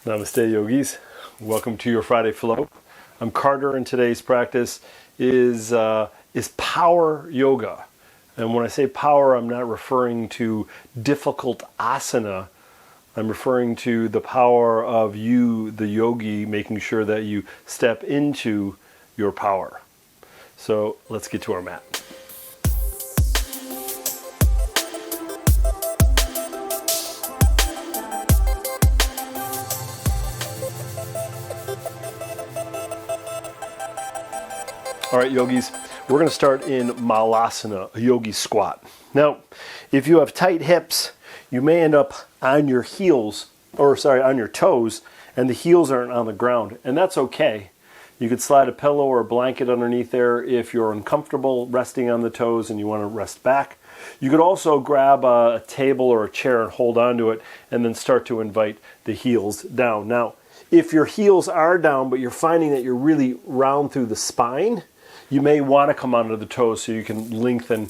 Namaste, yogis. Welcome to your Friday Flow. I'm Carter, and today's practice is power yoga. And when I say power, I'm not referring to difficult asana. I'm referring to the power of you, the yogi, making sure that you step into your power. So let's get to our mat. All right, yogis, we're going to start in malasana, a yogi squat. Now, if you have tight hips, you may end up on your heels, on your toes, and the heels aren't on the ground, and that's okay. You could slide a pillow or a blanket underneath there if you're uncomfortable resting on the toes and you want to rest back. You could also grab a table or a chair and hold onto it and then start to invite the heels down. Now, if your heels are down, but you're finding that you're really round through the spine, you may want to come onto the toes so you can lengthen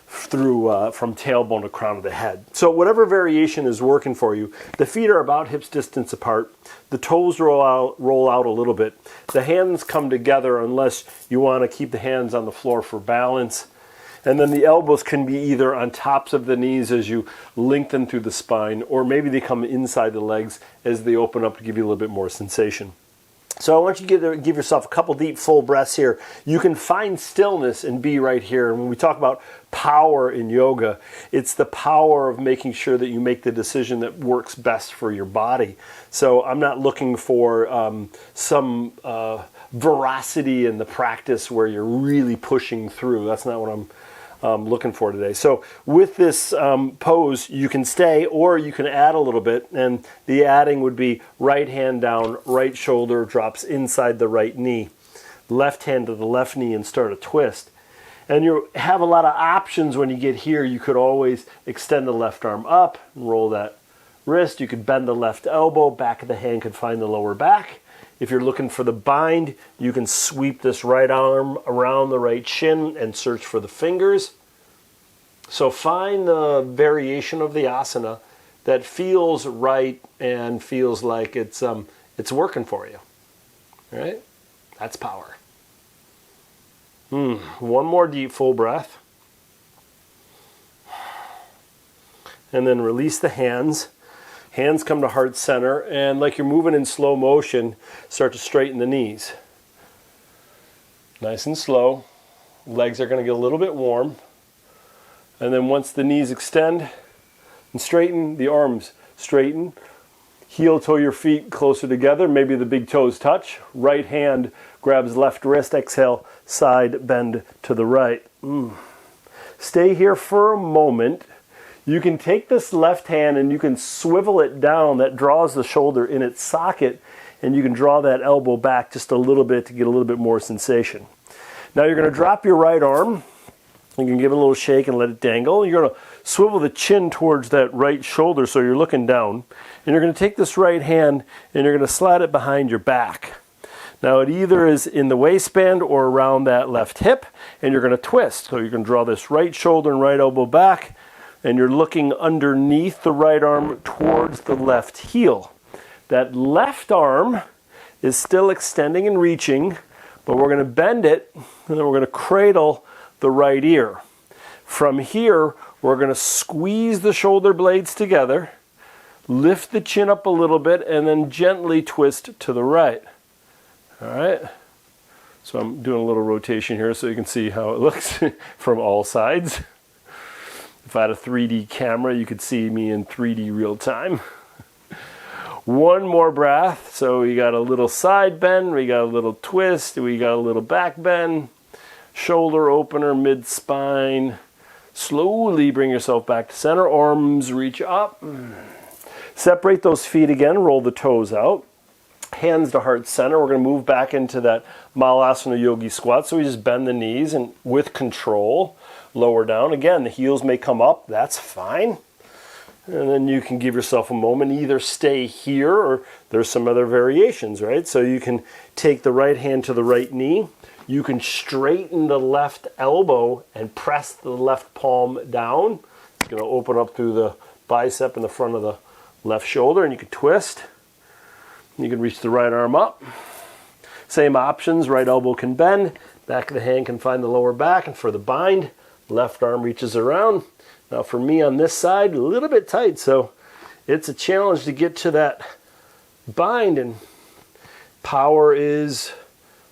through from tailbone to crown of the head. So whatever variation is working for you, the feet are about hips distance apart. The toes roll out a little bit. The hands come together unless you want to keep the hands on the floor for balance. And then the elbows can be either on tops of the knees as you lengthen through the spine, or maybe they come inside the legs as they open up to give you a little bit more sensation. So I want you to give yourself a couple deep, full breaths here. You can find stillness and be right here. And when we talk about power in yoga, it's the power of making sure that you make the decision that works best for your body. So I'm not looking for some veracity in the practice where you're really pushing through. That's not what I'm looking for today. So with this pose, you can stay or you can add a little bit, and the adding would be right hand down, right shoulder drops inside the right knee, left hand to the left knee and start a twist. And you have a lot of options when you get here. You could always extend the left arm up and roll that wrist. You could bend the left elbow, back of the hand could find the lower back. If you're looking for the bind, you can sweep this right arm around the right shin and search for the fingers. So find the variation of the asana that feels right and feels like it's working for you. All right? That's power. One more deep, full breath. And then release the hands. Hands come to heart center, and like you're moving in slow motion, start to straighten the knees. Nice and slow. Legs are going to get a little bit warm. And then once the knees extend and straighten, the arms straighten. Heel toe your feet closer together. Maybe the big toes touch. Right hand grabs left wrist. Exhale, side bend to the right. Stay here for a moment. You can take this left hand and you can swivel it down. That draws the shoulder in its socket, and you can draw that elbow back just a little bit to get a little bit more sensation. Now you're going to drop your right arm. You can give it a little shake and let it dangle. You're going to swivel the chin towards that right shoulder so you're looking down. And you're going to take this right hand and you're going to slide it behind your back. Now it either is in the waistband or around that left hip, and you're going to twist. So you can draw this right shoulder and right elbow back, and you're looking underneath the right arm towards the left heel. That left arm is still extending and reaching, but we're going to bend it, and then we're going to cradle the right ear. From here, we're going to squeeze the shoulder blades together, lift the chin up a little bit, and then gently twist to the right. All right? So I'm doing a little rotation here so you can see how it looks from all sides. If I had a 3D camera, you could see me in 3D real time. One more breath. So we got a little side bend, we got a little twist, we got a little back bend, shoulder opener, mid-spine. Slowly bring yourself back to center. Arms reach up. Separate those feet again, roll the toes out. Hands to heart center. We're going to move back into that malasana yogi squat. So we just bend the knees and with control, lower down. Again, the heels may come up. That's fine. And then you can give yourself a moment. Either stay here or there's some other variations, right? So you can take the right hand to the right knee. You can straighten the left elbow and press the left palm down. It's going to open up through the bicep in the front of the left shoulder, and you can twist. You can reach the right arm up. Same options, right elbow can bend, back of the hand can find the lower back, and for the bind, left arm reaches around. Now for me on this side, a little bit tight, so it's a challenge to get to that bind, and power is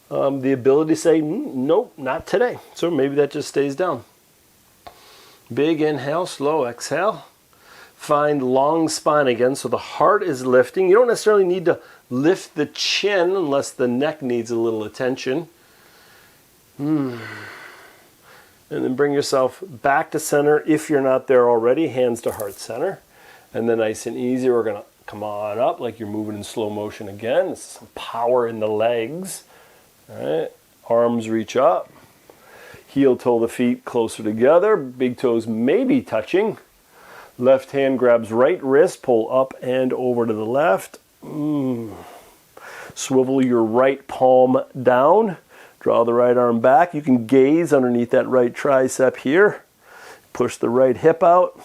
the ability to say, nope, not today. So maybe that just stays down. Big inhale, slow exhale. Find long spine again, so the heart is lifting. You don't necessarily need to lift the chin unless the neck needs a little attention. And then bring yourself back to center if you're not there already, hands to heart center. And then nice and easy, we're gonna come on up like you're moving in slow motion again. This is some power in the legs. All right, arms reach up. Heel toe the feet closer together. Big toes may be touching. Left hand grabs right wrist, pull up and over to the left. Swivel your right palm down. Draw the right arm back. You can gaze underneath that right tricep here. Push the right hip out.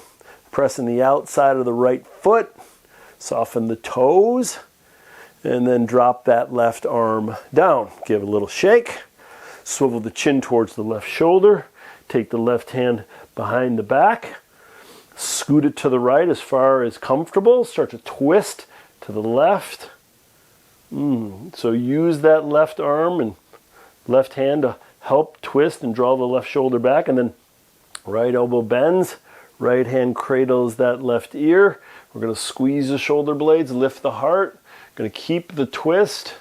Pressing the outside of the right foot. Soften the toes. And then drop that left arm down. Give it a little shake. Swivel the chin towards the left shoulder. Take the left hand behind the back. Scoot it to the right as far as comfortable. Start to twist to the left. So use that left arm and left hand to help twist and draw the left shoulder back. And then right elbow bends. Right hand cradles that left ear. We're going to squeeze the shoulder blades, lift the heart. Going to keep the twist.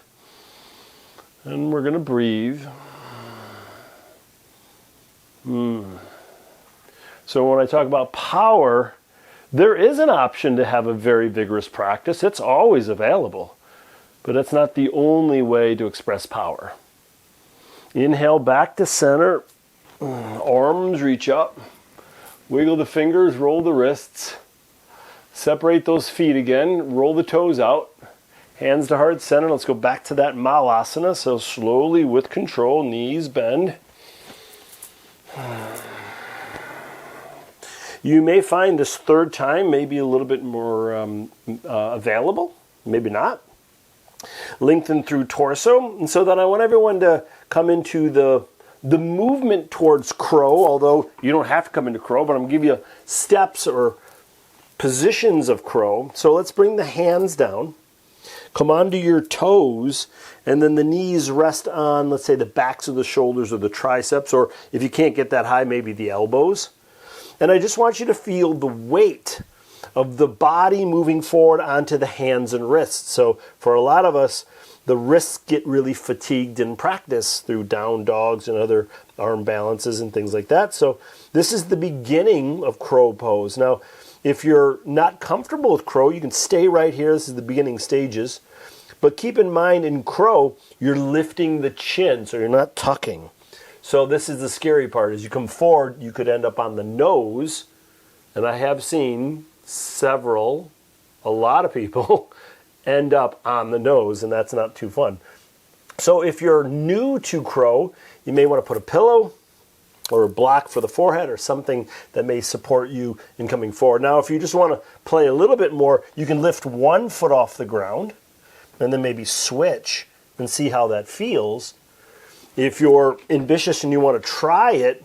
And we're going to breathe. So when I talk about power, there is an option to have a very vigorous practice. It's always available, but it's not the only way to express power. Inhale back to center, arms reach up, wiggle the fingers, roll the wrists, separate those feet again, roll the toes out, hands to heart center. Let's go back to that malasana, so slowly with control, knees bend. You may find this third time maybe a little bit more available, maybe not. Lengthen through torso, and so then I want everyone to come into the movement towards crow, although you don't have to come into crow, but I'm going to give you steps or positions of crow. So let's bring the hands down, come onto your toes, and then the knees rest on, let's say, the backs of the shoulders or the triceps, or if you can't get that high, maybe the elbows. And I just want you to feel the weight of the body moving forward onto the hands and wrists. So for a lot of us, the wrists get really fatigued in practice through down dogs and other arm balances and things like that. So this is the beginning of crow pose. Now, if you're not comfortable with crow, you can stay right here. This is the beginning stages. But keep in mind, in crow, you're lifting the chin, so you're not tucking. So this is the scary part. As you come forward, you could end up on the nose. And I have seen a lot of people end up on the nose, and that's not too fun. So if you're new to crow, you may want to put a pillow or a block for the forehead or something that may support you in coming forward. Now, if you just want to play a little bit more, you can lift one foot off the ground and then maybe switch and see how that feels. If you're ambitious and you want to try it,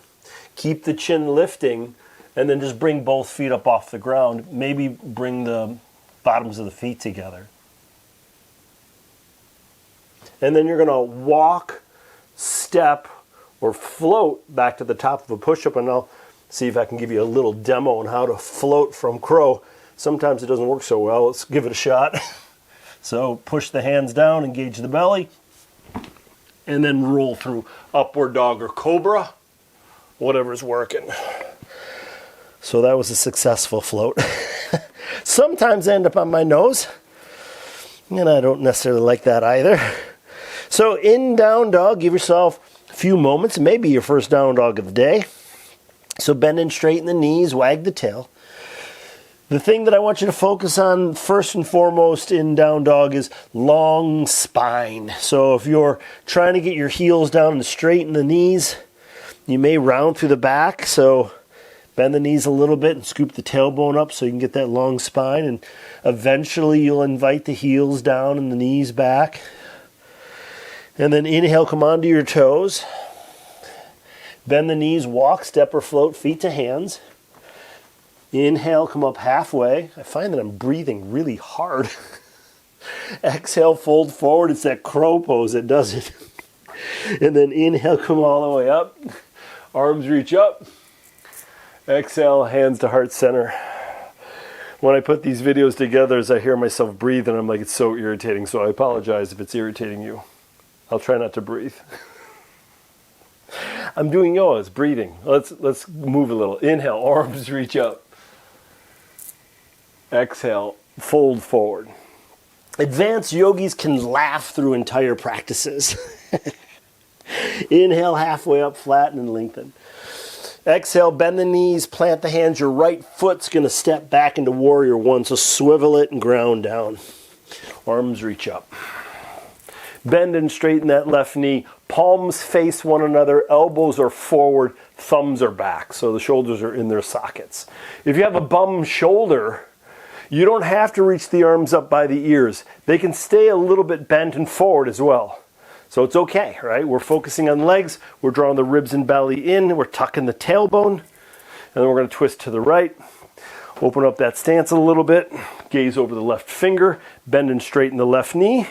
keep the chin lifting and then just bring both feet up off the ground. Maybe bring the bottoms of the feet together. And then you're going to walk, step, or float back to the top of a push-up. And I'll see if I can give you a little demo on how to float from crow. Sometimes it doesn't work so well. Let's give it a shot. So push the hands down, engage the belly, and then roll through upward dog or cobra, whatever's working. So that was a successful float. Sometimes I end up on my nose, and I don't necessarily like that either. So in down dog, give yourself a few moments, maybe your first down dog of the day. So bend and straighten the knees, wag the tail. The thing that I want you to focus on first and foremost in down dog is long spine. So if you're trying to get your heels down and straighten the knees, you may round through the back. So Bend the knees a little bit and scoop the tailbone up so you can get that long spine. And eventually you'll invite the heels down and the knees back. And then inhale, come onto your toes. Bend the knees, walk, step or float, feet to hands. Inhale, come up halfway. I find that I'm breathing really hard. Exhale, fold forward. It's that crow pose that does it. And then inhale, come all the way up. Arms reach up. Exhale, hands to heart center. When I put these videos together, as I hear myself breathe, and I'm like, it's so irritating, so I apologize if it's irritating you. I'll try not to breathe. I'm doing yoga, it's breathing. Let's move a little. Inhale, arms reach up. Exhale, fold forward. Advanced yogis can laugh through entire practices. Inhale, halfway up, flatten and lengthen. Exhale, bend the knees, plant the hands. Your right foot's going to step back into warrior one, so swivel it and ground down. Arms reach up. Bend and straighten that left knee. Palms face one another, elbows are forward, thumbs are back, so the shoulders are in their sockets. If you have a bum shoulder, you don't have to reach the arms up by the ears. They can stay a little bit bent and forward as well. So it's okay, right? We're focusing on legs. We're drawing the ribs and belly in. We're tucking the tailbone. And then we're going to twist to the right. Open up that stance a little bit. Gaze over the left finger. Bend and straighten the left knee.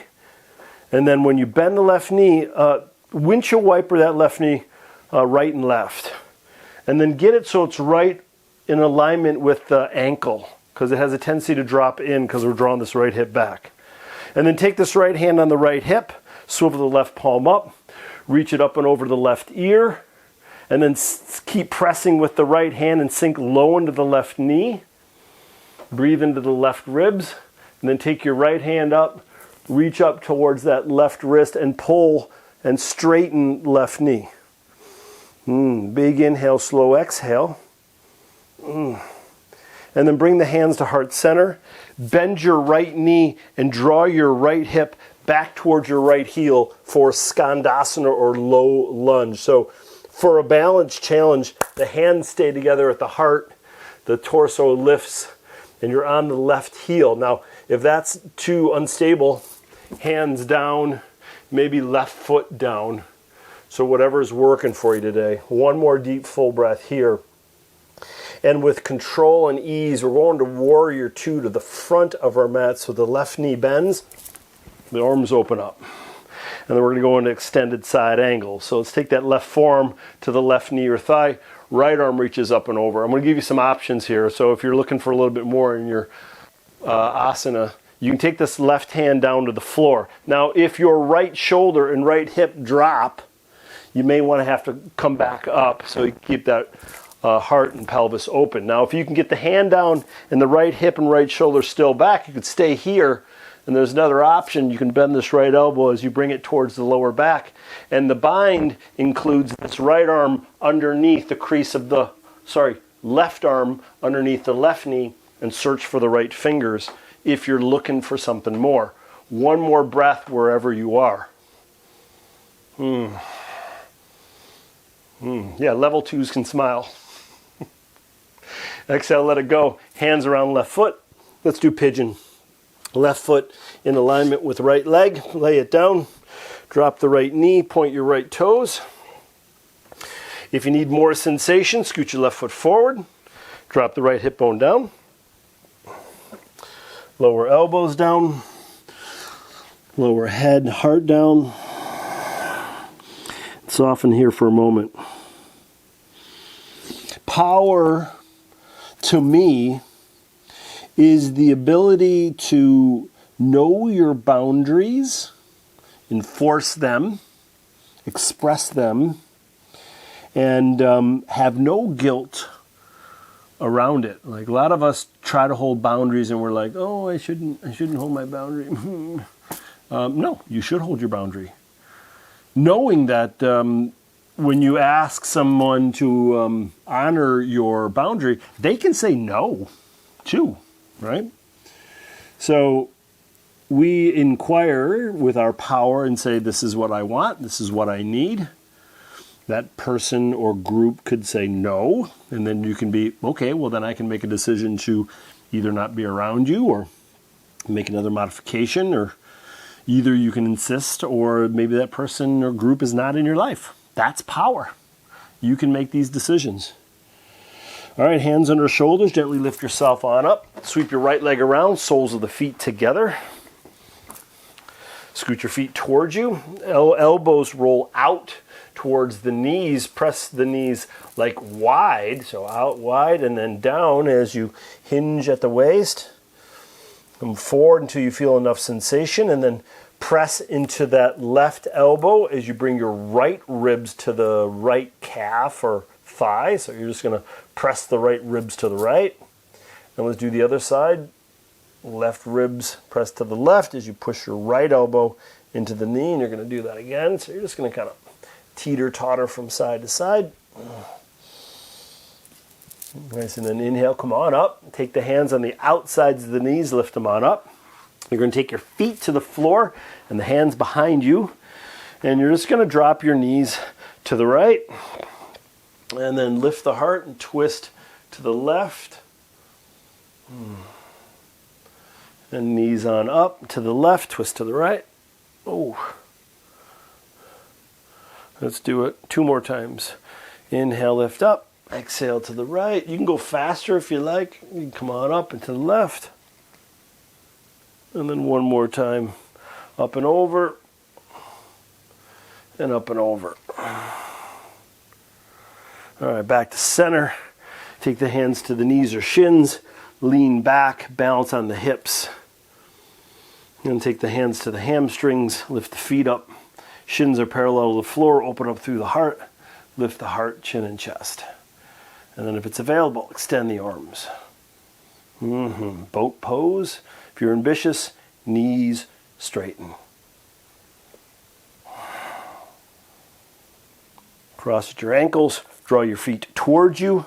And then when you bend the left knee, windshield wiper that left knee right and left. And then get it so it's right in alignment with the ankle, because it has a tendency to drop in because we're drawing this right hip back. And then take this right hand on the right hip. Swivel the left palm up, reach it up and over the left ear, and then keep pressing with the right hand and sink low into the left knee. Breathe into the left ribs, and then take your right hand up, reach up towards that left wrist and pull and straighten left knee. Big inhale, slow exhale. And then bring the hands to heart center. Bend your right knee and draw your right hip back towards your right heel for skandasana or low lunge. So for a balance challenge, the hands stay together at the heart, the torso lifts, and you're on the left heel. Now, if that's too unstable, hands down, maybe left foot down. So whatever's working for you today. One more deep full breath here. And with control and ease, we're going to warrior two to the front of our mat so the left knee bends. The arms open up. And then we're going to go into extended side angle. So let's take that left forearm to the left knee or thigh. Right arm reaches up and over. I'm going to give you some options here. So if you're looking for a little bit more in your asana, you can take this left hand down to the floor. Now, if your right shoulder and right hip drop, you may want to have to come back up so you keep that heart and pelvis open. Now, if you can get the hand down and the right hip and right shoulder still back, you could stay here. And there's another option. You can bend this right elbow as you bring it towards the lower back. And the bind includes this right arm underneath the crease of the, left arm underneath the left knee, and search for the right fingers if you're looking for something more. One more breath wherever you are. Yeah, level twos can smile. Exhale, let it go. Hands around left foot. Let's do pigeon. Left foot in alignment with right leg. Lay it down. Drop the right knee. Point your right toes. If you need more sensation, scoot your left foot forward. Drop the right hip bone down. Lower elbows down. Lower head, heart down. Soften here for a moment. Power, to me, is the ability to know your boundaries, enforce them, express them, and have no guilt around it. Like a lot of us try to hold boundaries and we're like, oh, I shouldn't hold my boundary. No, you should hold your boundary. Knowing that when you ask someone to honor your boundary, they can say no too. Right? So we inquire with our power and say, this is what I want, this is what I need. That person or group could say no, and then you can be, okay, well then I can make a decision to either not be around you or make another modification, or either you can insist or maybe that person or group is not in your life. That's power. You can make these decisions. All right, hands under shoulders, gently lift yourself on up. Sweep your right leg around, soles of the feet together. Scoot your feet towards you. Elbows roll out towards the knees. Press the knees like wide, so out wide and then down as you hinge at the waist. Come forward until you feel enough sensation, and then press into that left elbow as you bring your right ribs to the right calf or thigh. So you're just going to press the right ribs to the right. And let's do the other side. Left ribs press to the left as you push your right elbow into the knee, and you're going to do that again. So you're just going to kind of teeter-totter from side to side. Nice, and then inhale, come on up. Take the hands on the outsides of the knees, lift them on up. You're going to take your feet to the floor and the hands behind you, and you're just going to drop your knees to the right, and then lift the heart and twist to the left. And knees on up to the left, twist to the right. Oh. Let's do it 2 more times. Inhale, lift up. Exhale to the right. You can go faster if you like. You can come on up and to the left. And then 1 more time. Up and over. And up and over. All right, back to center. Take the hands to the knees or shins. Lean back, balance on the hips. And take the hands to the hamstrings. Lift the feet up. Shins are parallel to the floor. Open up through the heart. Lift the heart, chin, and chest. And then if it's available, extend the arms. Boat pose. If you're ambitious, knees straighten. Cross at your ankles. Draw your feet towards you.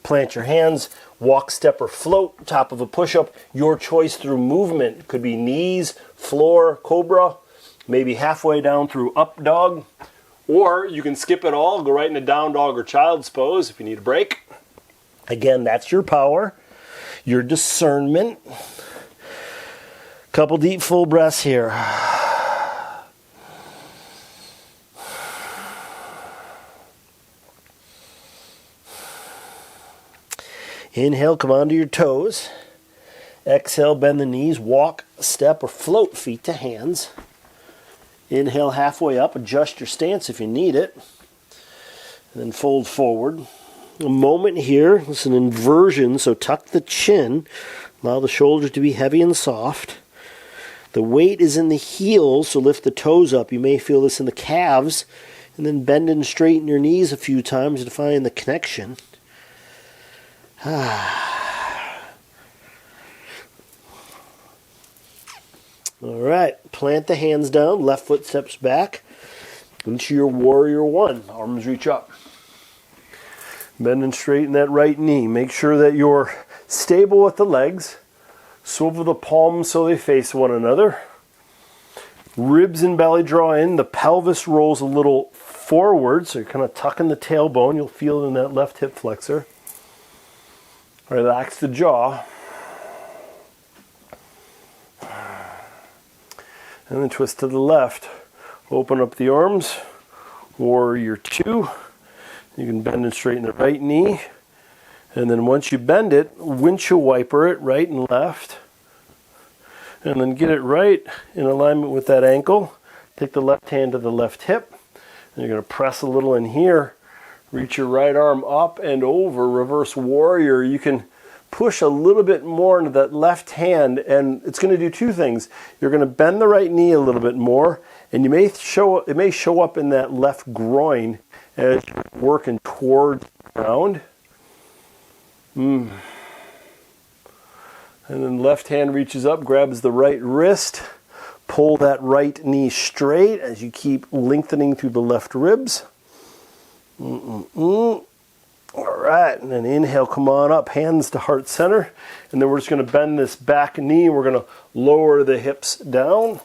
Plant your hands. Walk, step, or float. Top of a push-up. Your choice through movement. It could be knees, floor, cobra. Maybe halfway down through up dog. Or you can skip it all, go right into down dog or child's pose if you need a break. Again, that's your power, your discernment. Couple deep full breaths here. Inhale, come onto your toes. Exhale, bend the knees, walk, step, or float feet to hands. Inhale halfway up, adjust your stance if you need it. And then fold forward. A moment here, it's an inversion, so tuck the chin. Allow the shoulders to be heavy and soft. The weight is in the heels, so lift the toes up. You may feel this in the calves. And then bend and straighten your knees a few times to find the connection. All right, plant the hands down, left foot steps back into your warrior 1. Arms reach up. Bend and straighten that right knee. Make sure that you're stable with the legs. Swivel the palms so they face one another. Ribs and belly draw in. The pelvis rolls a little forward, so you're kind of tucking the tailbone. You'll feel it in that left hip flexor. Relax the jaw. And then twist to the left. Open up the arms. Warrior 2. You can bend and straighten the right knee. And then once you bend it, windshield wiper it right and left. And then get it right in alignment with that ankle. Take the left hand to the left hip. And you're going to press a little in here. Reach your right arm up and over. Reverse warrior. You can push a little bit more into that left hand, and it's going to do 2 things. You're going to bend the right knee a little bit more, and it may show up in that left groin as you're working toward the ground. And then left hand reaches up, grabs the right wrist. Pull that right knee straight as you keep lengthening through the left ribs. All right, and then inhale, come on up, hands to heart center. And then we're just going to bend this back knee. We're going to lower the hips down.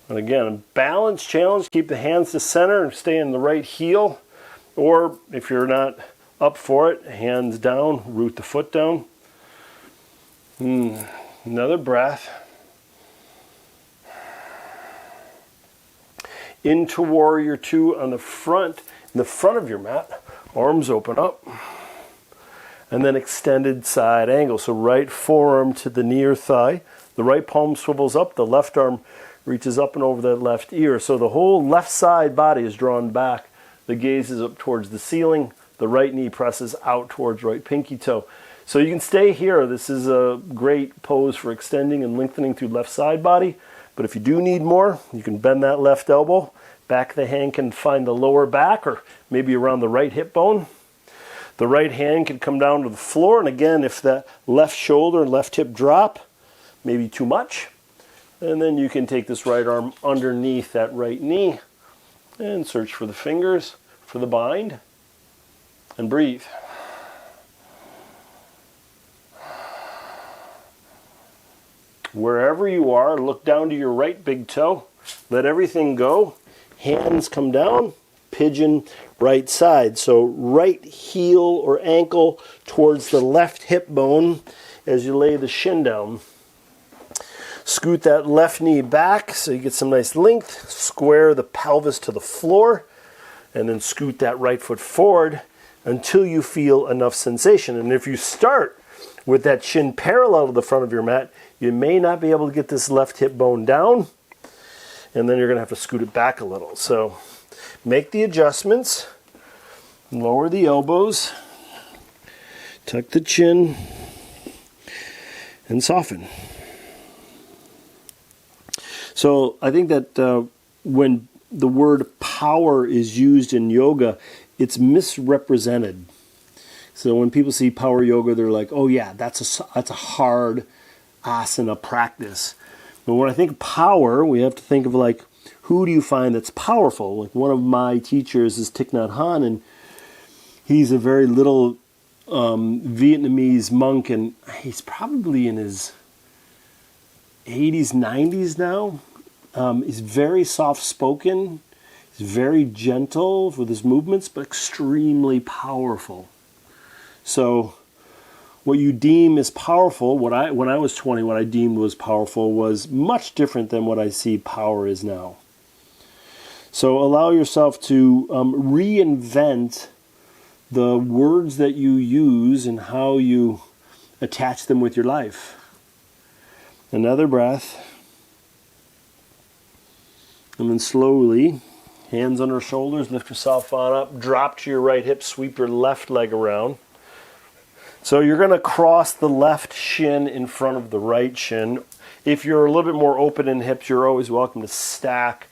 And again, balance challenge. Keep the hands to center and stay in the right heel. Or if you're not up for it, hands down, root the foot down. Another breath. Into warrior two on the front, in the front of your mat. Arms open up. And then extended side angle. So right forearm to the knee or thigh. The right palm swivels up. The left arm reaches up and over that left ear. So the whole left side body is drawn back. The gaze is up towards the ceiling. The right knee presses out towards right pinky toe. So you can stay here. This is a great pose for extending and lengthening through left side body. But if you do need more, you can bend that left elbow. Back of the hand can find the lower back or maybe around the right hip bone. The right hand can come down to the floor. And again, if that left shoulder and left hip drop, maybe too much. And then you can take this right arm underneath that right knee and search for the fingers, for the bind, and breathe. Wherever you are, look down to your right big toe. Let everything go. Hands come down. Pigeon right side. So right heel or ankle towards the left hip bone as you lay the shin down. Scoot that left knee back so you get some nice length. Square the pelvis to the floor. And then scoot that right foot forward until you feel enough sensation. And if you start with that shin parallel to the front of your mat, you may not be able to get this left hip bone down, and then you're going to have to scoot it back a little. So make the adjustments, lower the elbows, tuck the chin, and soften. So I think that when the word power is used in yoga, it's misrepresented. So when people see power yoga, they're like, oh yeah, that's a hard asana practice. But when I think of power, we have to think of like, who do you find that's powerful? Like one of my teachers is Thich Nhat Hanh, and he's a very little Vietnamese monk, and he's probably in his 80s, 90s now. He's very soft-spoken. He's very gentle with his movements, but extremely powerful. So what you deem as powerful, when I was 20, what I deemed was powerful was much different than what I see power is now. So allow yourself to reinvent the words that you use and how you attach them with your life. Another breath. And then slowly, hands under shoulders, lift yourself on up, drop to your right hip, sweep your left leg around. So you're going to cross the left shin in front of the right shin. If you're a little bit more open in hips, you're always welcome to stack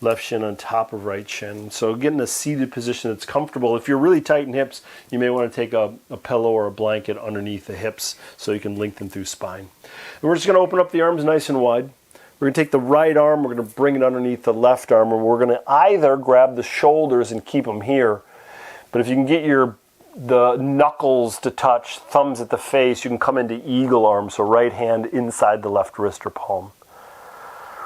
left shin on top of right shin. So get in a seated position that's comfortable. If you're really tight in hips, you may want to take a pillow or a blanket underneath the hips so you can lengthen through spine. And we're just going to open up the arms nice and wide. We're going to take the right arm, we're going to bring it underneath the left arm, and we're going to either grab the shoulders and keep them here. But if you can get the knuckles to touch, thumbs at the face, you can come into eagle arm, so right hand inside the left wrist or palm.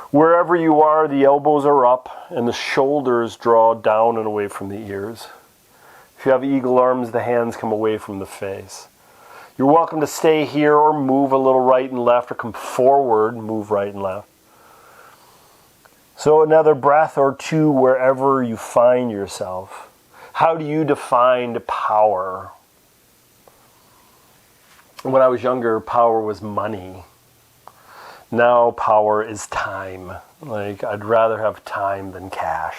Wherever you are, the elbows are up and the shoulders draw down and away from the ears. If you have eagle arms, the hands come away from the face. You're welcome to stay here or move a little right and left or come forward, move right and left. So another breath or two wherever you find yourself. How do you define power? When I was younger, power was money. Now power is time. Like, I'd rather have time than cash.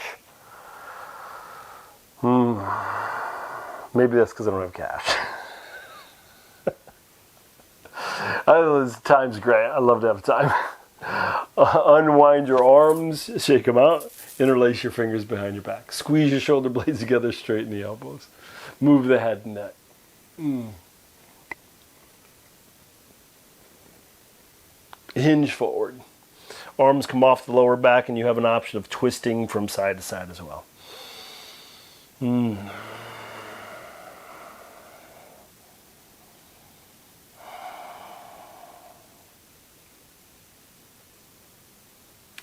Maybe that's because I don't have cash. Time's great. I love to have time. Unwind your arms, shake them out, interlace your fingers behind your back. Squeeze your shoulder blades together, straighten the elbows. Move the head and neck. Hinge forward. Arms come off the lower back and you have an option of twisting from side to side as well.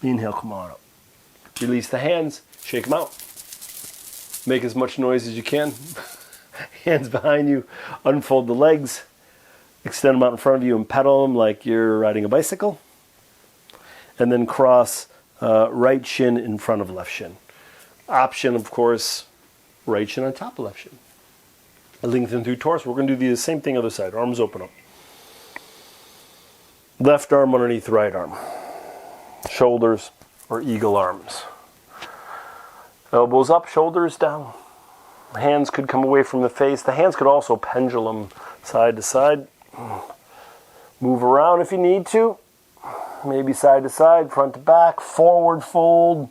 Inhale, come on up. Release the hands, shake them out. Make as much noise as you can. Hands behind you. Unfold the legs. Extend them out in front of you and pedal them like you're riding a bicycle. And then cross right shin in front of left shin. Option, of course, right shin on top of left shin. Lengthen through torso. We're going to do the same thing other side. Arms open up. Left arm underneath right arm. Shoulders or eagle arms. Elbows up, shoulders down. Hands could come away from the face. The hands could also pendulum side to side. Move around if you need to. Maybe side to side, front to back, forward fold,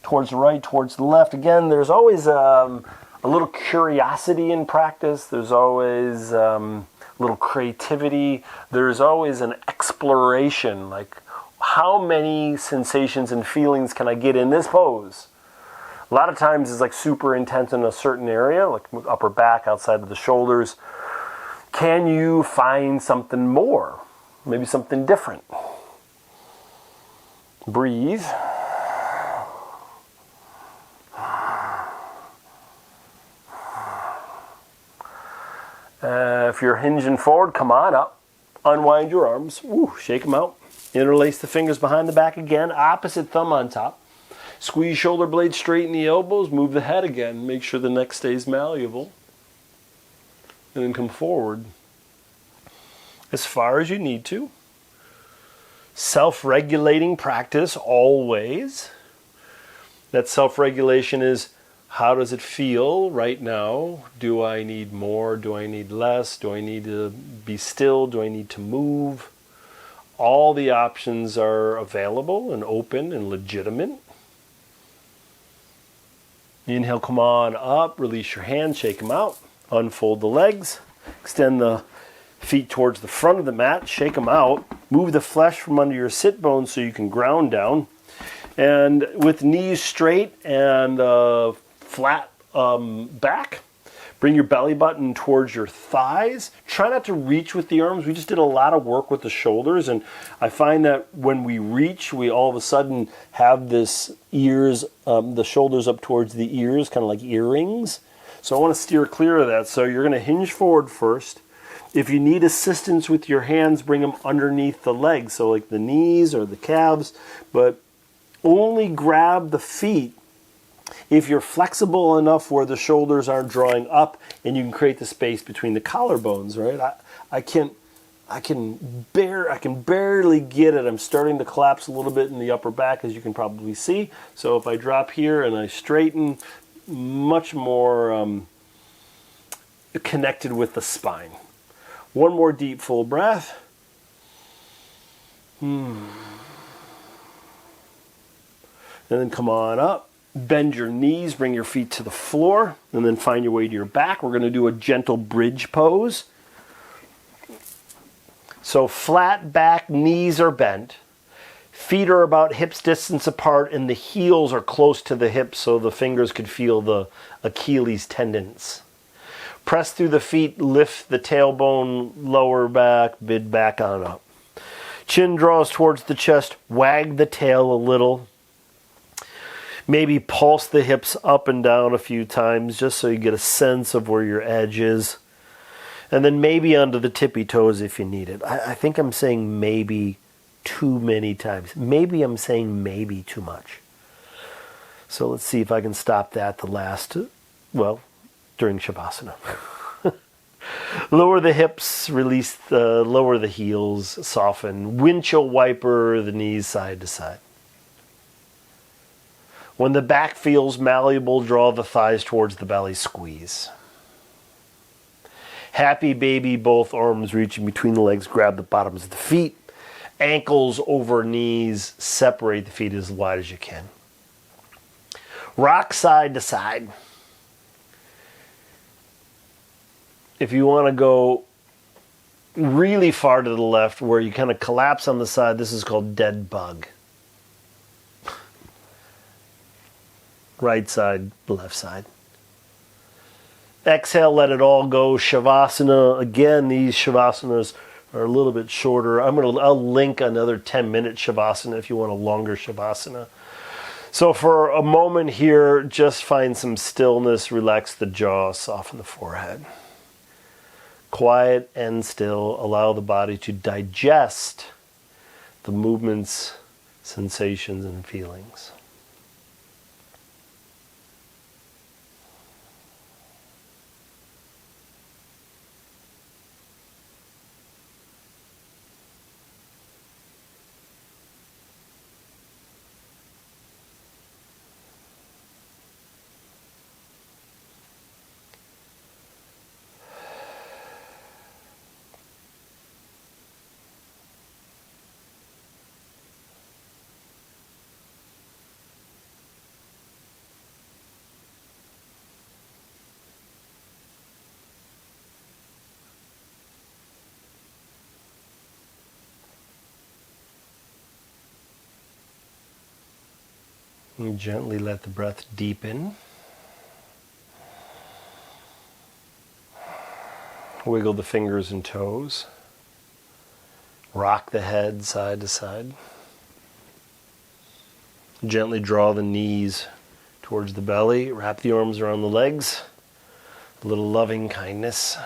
towards the right, towards the left. Again, there's always a little curiosity in practice. There's always a little creativity. There's always an exploration, like how many sensations and feelings can I get in this pose? A lot of times it's like super intense in a certain area, like upper back, outside of the shoulders. Can you find something more? Maybe something different. Breathe. If you're hinging forward, come on up. Unwind your arms. Woo, shake them out. Interlace the fingers behind the back again. Opposite thumb on top. Squeeze shoulder blades straight in the elbows. Move the head again. Make sure the neck stays malleable. And then come forward as far as you need to. Self-regulating practice always. That self-regulation is, how does it feel right now? Do I need more? Do I need less? Do I need to be still? Do I need to move? All the options are available and open and legitimate. Inhale, come on up. Release your hands, shake them out. Unfold the legs. Extend the feet towards the front of the mat. Shake them out. Move the flesh from under your sit bones so you can ground down. And with knees straight and flat back, bring your belly button towards your thighs. Try not to reach with the arms. We just did a lot of work with the shoulders, and I find that when we reach, we all of a sudden have this ears, the shoulders up towards the ears, kind of like earrings. So I want to steer clear of that. So you're going to hinge forward first. If you need assistance with your hands, bring them underneath the legs, so like the knees or the calves, but only grab the feet if you're flexible enough where the shoulders aren't drawing up and you can create the space between the collarbones, right? I can barely get it. I'm starting to collapse a little bit in the upper back, as you can probably see. So if I drop here and I straighten, much more connected with the spine. One more deep, full breath. And then come on up. Bend your knees, bring your feet to the floor, and then find your way to your back. We're going to do a gentle bridge pose. So flat back, knees are bent. Feet are about hips distance apart, and the heels are close to the hips so the fingers could feel the Achilles tendons. Press through the feet, lift the tailbone, lower back, mid back on up. Chin draws towards the chest, wag the tail a little. Maybe pulse the hips up and down a few times just so you get a sense of where your edge is. And then maybe onto the tippy toes if you need it. I think I'm saying maybe too many times. Maybe I'm saying maybe too much. So let's see if I can stop that during Shavasana. Lower the hips, release lower the heels, soften. Windshield wiper the knees side to side. When the back feels malleable, draw the thighs towards the belly, squeeze. Happy baby, both arms reaching between the legs, grab the bottoms of the feet. Ankles over knees, separate the feet as wide as you can. Rock side to side. If you want to go really far to the left where you kind of collapse on the side, this is called dead bug. Right side, left side. Exhale, let it all go. Shavasana. Again, these Shavasanas are a little bit shorter. I'll link another 10-minute Shavasana if you want a longer Shavasana. So for a moment here, just find some stillness, relax the jaw, soften the forehead. Quiet and still, allow the body to digest the movements, sensations, and feelings. And gently let the breath deepen. Wiggle the fingers and toes. Rock the head side to side. Gently draw the knees towards the belly. Wrap the arms around the legs. A little loving kindness.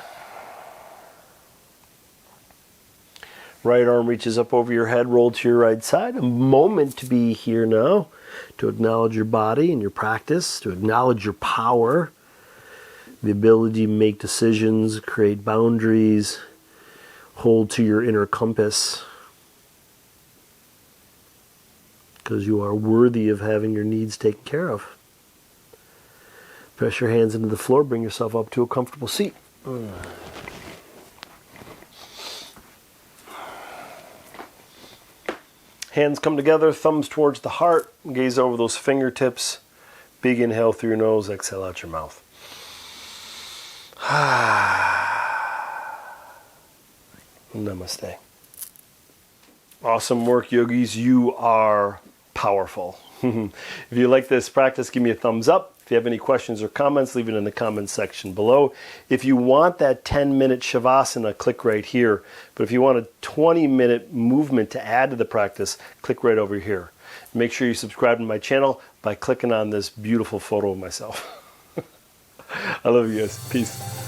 Right arm reaches up over your head, roll to your right side. A moment to be here now, to acknowledge your body and your practice, to acknowledge your power, the ability to make decisions, create boundaries, hold to your inner compass, because you are worthy of having your needs taken care of. Press your hands into the floor, bring yourself up to a comfortable seat. Hands come together, thumbs towards the heart, gaze over those fingertips. Big inhale through your nose, exhale out your mouth. Namaste. Awesome work, yogis. You are powerful. If you like this practice, give me a thumbs up. If you have any questions or comments, leave it in the comments section below. If you want that 10-minute Shavasana, click right here. But if you want a 20-minute movement to add to the practice, click right over here. Make sure you subscribe to my channel by clicking on this beautiful photo of myself. I love you guys. Peace.